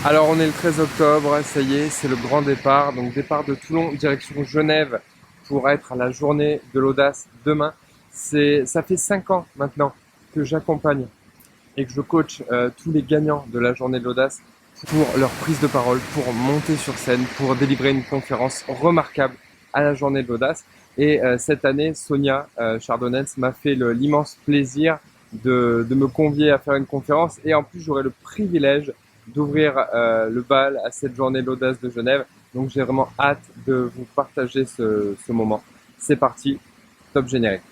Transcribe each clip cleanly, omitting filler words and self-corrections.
Alors on est le 13 octobre, ça y est, c'est le grand départ. Donc départ de Toulon, direction Genève pour être à la journée de l'audace demain. Ça fait 5 ans maintenant que j'accompagne et que je coach tous les gagnants de la journée de l'audace pour leur prise de parole, pour monter sur scène, pour délivrer une conférence remarquable à la journée de l'audace. Et cette année, Sonia Chardonnens m'a fait l'immense plaisir de me convier à faire une conférence et en plus j'aurai le privilège d'ouvrir le bal à cette journée de l'audace de Genève. Donc j'ai vraiment hâte de vous partager ce moment. C'est parti, top générique.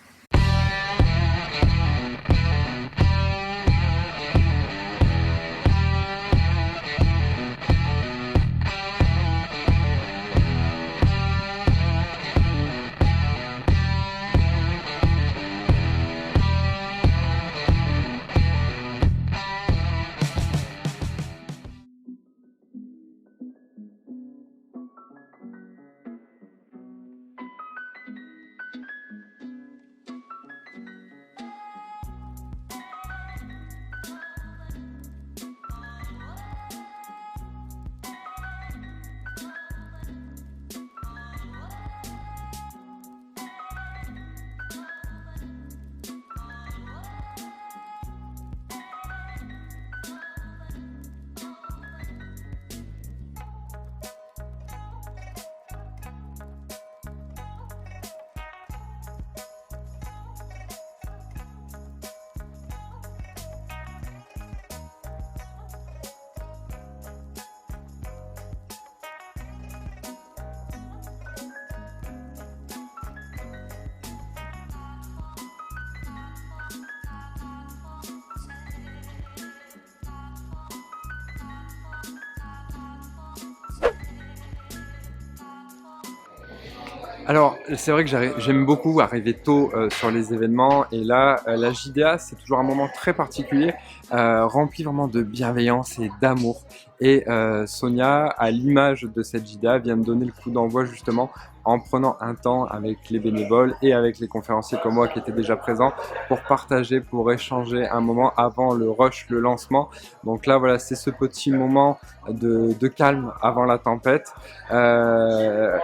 Alors, c'est vrai que j'aime beaucoup arriver tôt sur les événements et là, la JDA, c'est toujours un moment très particulier, rempli vraiment de bienveillance et d'amour. Et Sonia, à l'image de cette JDA, vient de donner le coup d'envoi justement en prenant un temps avec les bénévoles et avec les conférenciers comme moi qui étaient déjà présents pour partager, pour échanger un moment avant le rush, le lancement. Donc là, voilà, c'est ce petit moment de calme avant la tempête. Ça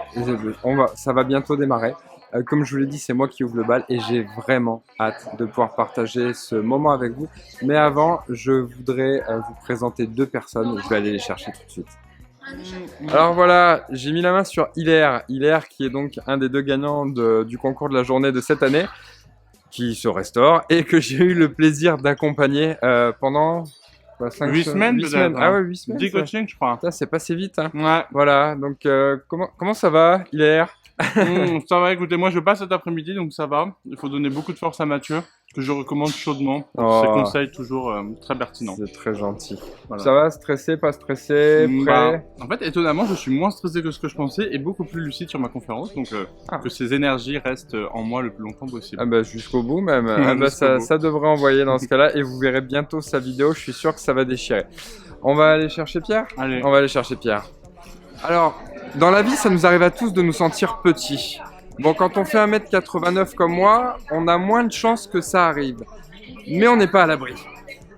va bientôt démarrer. Comme je vous l'ai dit, c'est moi qui ouvre le bal et j'ai vraiment hâte de pouvoir partager ce moment avec vous. Mais avant, je voudrais vous présenter deux personnes. Je vais aller les chercher tout de suite. Alors voilà, j'ai mis la main sur Hilaire. Hilaire qui est donc un des deux gagnants du concours de la journée de cette année, qui se restaure et que j'ai eu le plaisir d'accompagner pendant... 8 semaines peut-être. Ah ouais, 8 semaines. 10 coachings, je crois. Ça, c'est passé vite. Hein. Ouais. Voilà, donc comment ça va, Hilaire? Ça va, écoutez, moi je passe cet après-midi, donc ça va. Il faut donner beaucoup de force à Mathieu, que je recommande chaudement. Oh. Ses conseils toujours très pertinents. C'est très gentil. Voilà. Ça va, stressé, pas stressé, prêt? En fait, étonnamment, je suis moins stressé que ce que je pensais et beaucoup plus lucide sur ma conférence, donc que ces énergies restent en moi le plus longtemps possible. Ah bah jusqu'au bout même. Ah bah ça devrait envoyer dans ce cas-là et vous verrez bientôt sa vidéo, je suis sûr que ça va déchirer. On va aller chercher Pierre? Allez. On va aller chercher Pierre. Alors, dans la vie, ça nous arrive à tous de nous sentir petits. Bon, quand on fait 1m89 comme moi, on a moins de chances que ça arrive. Mais on n'est pas à l'abri.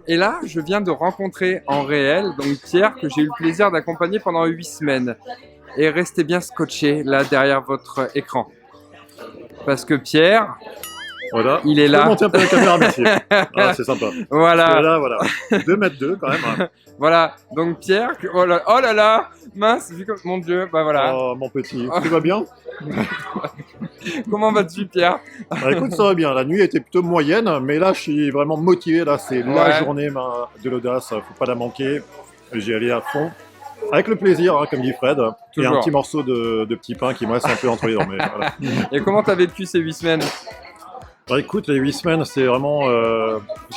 Et là, je viens de rencontrer en réel, donc Pierre, que j'ai eu le plaisir d'accompagner pendant 8 semaines. Et restez bien scotchés là derrière votre écran. Parce que Pierre, voilà. il est là. Monter un peu la caméra, merci. Ah, c'est sympa. Voilà. Là, voilà. 2 m quand même. Hein. Voilà. Donc Pierre, oh là là, mince, vu comme mon Dieu, bah voilà. Oh mon petit, tout va bien? Comment vas-tu, Pierre? Bah, écoute, ça va bien. La nuit était plutôt moyenne, mais là, je suis vraiment motivé. Là, c'est la journée de l'audace. Faut pas la manquer. J'y allais à fond. Avec le plaisir, hein, comme dit Fred. Toujours. Et un petit morceau de petit pain qui me reste un peu entre les dents. Mais voilà. Et comment t'as vécu ces 8 semaines? Bah, écoute, les 8 semaines, c'est vraiment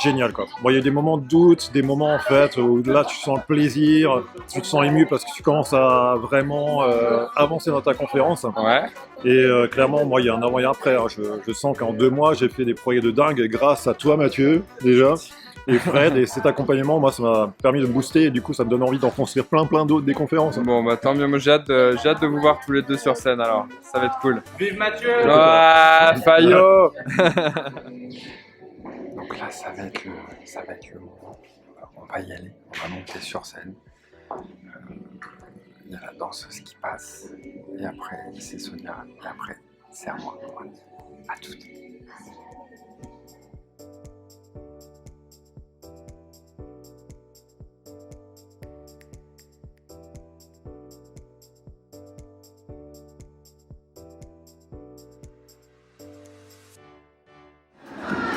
génial, quoi. Bon, il y a des moments de doute, des moments en fait où là tu sens le plaisir, tu te sens ému parce que tu commences à vraiment avancer dans ta conférence. Ouais. Et clairement, moi, il y a un avant et un après. Hein. Je sens qu'en 2 mois, j'ai fait des projets de dingue grâce à toi, Mathieu, déjà. Et Fred, et cet accompagnement, moi, ça m'a permis de me booster et du coup, ça me donne envie d'en construire plein d'autres des conférences. Bon, bah tant mieux, moi j'ai hâte de vous voir tous les deux sur scène alors, ça va être cool. Vive Mathieu! Ah, Fayot. Donc là, ça va être le moment. On va y aller, on va monter sur scène. il y a la danseuse qui passe, et après c'est Sonia, et après c'est à moi. Voilà. À toutes.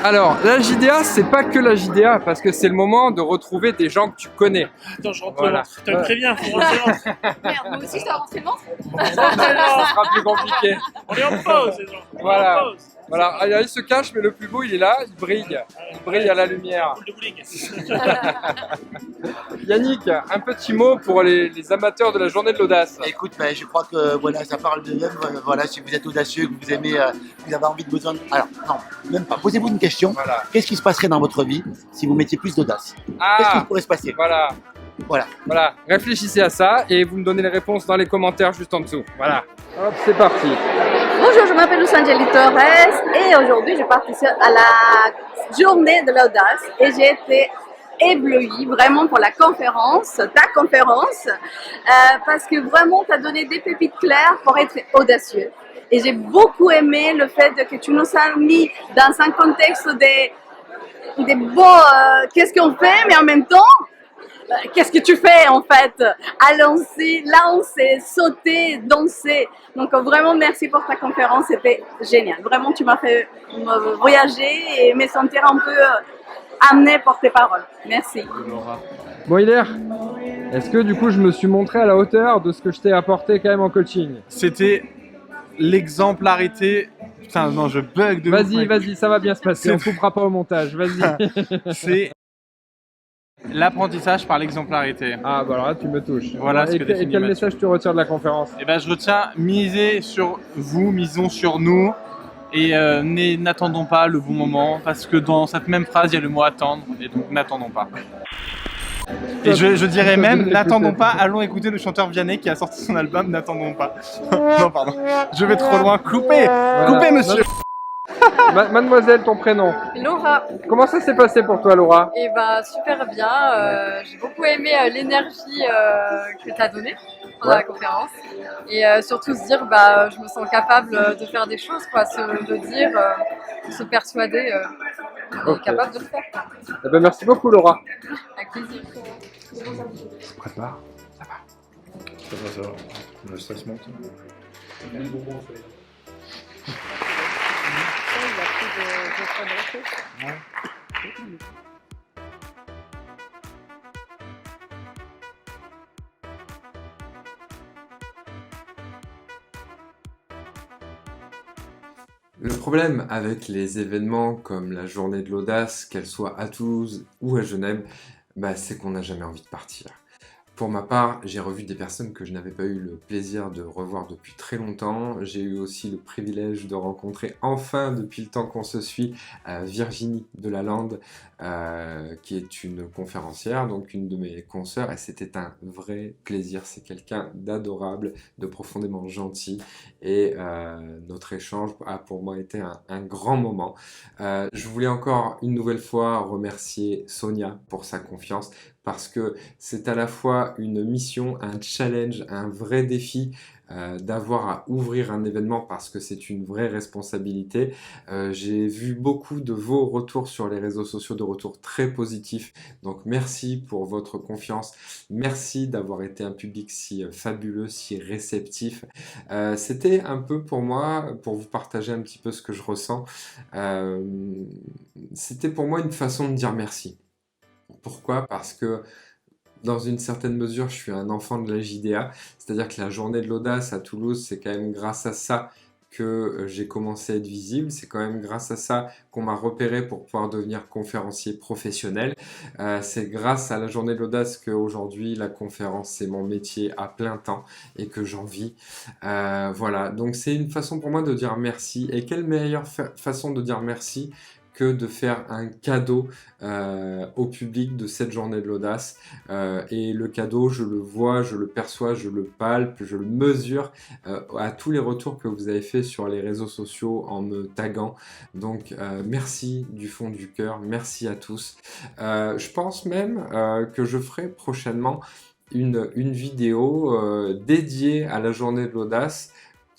Alors, la JDA, c'est pas que la JDA, parce que c'est le moment de retrouver des gens que tu connais. Attends, je rentre Voilà. je te préviens, faut rentrer le ventre. Merde, moi aussi je dois rentrer le ventre. Ça sera plus compliqué. On est en pause, les gens. On est Voilà. en pause. Voilà, alors, il se cache, mais le plus beau, il est là, il brille à la lumière. Boule de bowling. Yannick, un petit mot pour les amateurs de la journée de l'audace. Écoute, ben, je crois que voilà, ça parle de même. Voilà, si vous êtes audacieux, que vous aimez, vous avez envie de besoin. Alors, non, même pas. Posez-vous une question. Voilà. Qu'est-ce qui se passerait dans votre vie si vous mettiez plus d'audace? Qu'est-ce qui pourrait se passer? Voilà. Voilà. Voilà. Réfléchissez à ça et vous me donnez les réponses dans les commentaires juste en dessous. Voilà. Hop, c'est parti. Bonjour, je m'appelle Luciangeli Torres et aujourd'hui je participe à la journée de l'audace et j'ai été éblouie vraiment pour la conférence, ta conférence, parce que vraiment tu as donné des pépites claires pour être audacieux. Et j'ai beaucoup aimé le fait que tu nous as mis dans un contexte des beaux qu'est-ce qu'on fait, mais en même temps, qu'est-ce que tu fais en fait? Allons-y, lancer, sauter, danser. Donc vraiment merci pour ta conférence, c'était génial. Vraiment tu m'as fait voyager et me sentir un peu amenée pour tes paroles. Merci. Bon Hilaire, est-ce que du coup je me suis montré à la hauteur de ce que je t'ai apporté quand même en coaching? C'était l'exemplarité. Putain, non, je bug de ouf, Vas-y, mec. vas-y, ça va bien se passer, on coupera pas au montage, vas-y. C'est l'apprentissage par l'exemplarité. Ah bah alors là tu me touches. Voilà ce que et définit quel Mathieu. message tu retires de la conférence? Et ben, je retiens, misez sur vous, misons sur nous. Et n'attendons pas le bon moment, parce que dans cette même phrase, il y a le mot attendre, et donc n'attendons pas. Et je dirais même, n'attendons pas, allons écouter le chanteur Vianney qui a sorti son album, n'attendons pas. Non, pardon, je vais trop loin, coupez, coupez monsieur. Mademoiselle, ton prénom? Laura, Comment ça s'est passé pour toi Laura? et bah super bien. J'ai beaucoup aimé l'énergie que tu as donnée pendant la conférence et surtout se dire bah je me sens capable de faire des choses quoi, de dire, se persuader Ok. capable de le faire. Quoi. Eh ben, merci beaucoup Laura. Avec plaisir. Se prépare. Ça va. Le stress monte. Le problème avec les événements comme la journée de l'audace, qu'elle soit à Toulouse ou à Genève, bah, c'est qu'on n'a jamais envie de partir. Pour ma part, j'ai revu des personnes que je n'avais pas eu le plaisir de revoir depuis très longtemps. J'ai eu aussi le privilège de rencontrer enfin, depuis le temps qu'on se suit, Virginie Delalande, qui est une conférencière, donc une de mes consoeurs, et c'était un vrai plaisir. C'est quelqu'un d'adorable, de profondément gentil, et notre échange a pour moi été un grand moment. Je voulais encore une nouvelle fois remercier Sonia pour sa confiance, parce que c'est à la fois une mission, un challenge, un vrai défi d'avoir à ouvrir un événement parce que c'est une vraie responsabilité. J'ai vu beaucoup de vos retours sur les réseaux sociaux, de retours très positifs. Donc merci pour votre confiance. Merci d'avoir été un public si fabuleux, si réceptif. C'était un peu pour moi, pour vous partager un petit peu ce que je ressens, c'était pour moi une façon de dire merci. Pourquoi? Parce que dans une certaine mesure, je suis un enfant de la JDA, c'est-à-dire que la journée de l'audace à Toulouse, c'est quand même grâce à ça que j'ai commencé à être visible, c'est quand même grâce à ça qu'on m'a repéré pour pouvoir devenir conférencier professionnel. C'est grâce à la journée de l'audace qu'aujourd'hui la conférence c'est mon métier à plein temps et que j'en vis. Voilà, donc c'est une façon pour moi de dire merci. Et quelle meilleure façon de dire merci que de faire un cadeau au public de cette journée de l'audace. Et le cadeau, je le vois, je le perçois, je le palpe, je le mesure à tous les retours que vous avez fait sur les réseaux sociaux en me taguant. Donc merci du fond du cœur, merci à tous. Je pense même que je ferai prochainement une vidéo dédiée à la journée de l'audace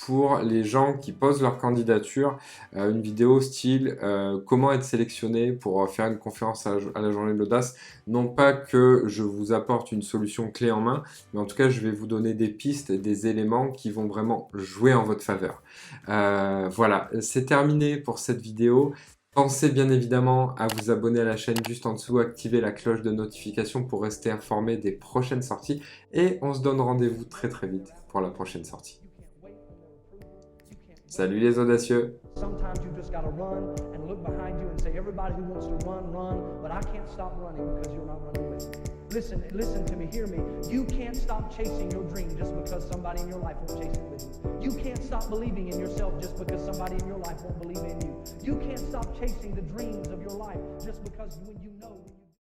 pour les gens qui posent leur candidature, une vidéo style comment être sélectionné pour faire une conférence à la journée de l'audace. Non pas que je vous apporte une solution clé en main, mais en tout cas je vais vous donner des pistes, des éléments qui vont vraiment jouer en votre faveur. Voilà, c'est terminé pour cette vidéo. Pensez bien évidemment à vous abonner à la chaîne juste en dessous, activer la cloche de notification pour rester informé des prochaines sorties et on se donne rendez-vous très vite pour la prochaine sortie. Salut les audacieux! Sometimes you just got to run and look behind you and say, everybody who wants to run, run, but I can't stop running because you're not running with me. Listen to me, hear me. You can't stop chasing your dream just because somebody in your life won't chase it with you. You can't stop believing in yourself just because somebody in your life won't believe in you. You can't stop chasing the dreams of your life just because when you know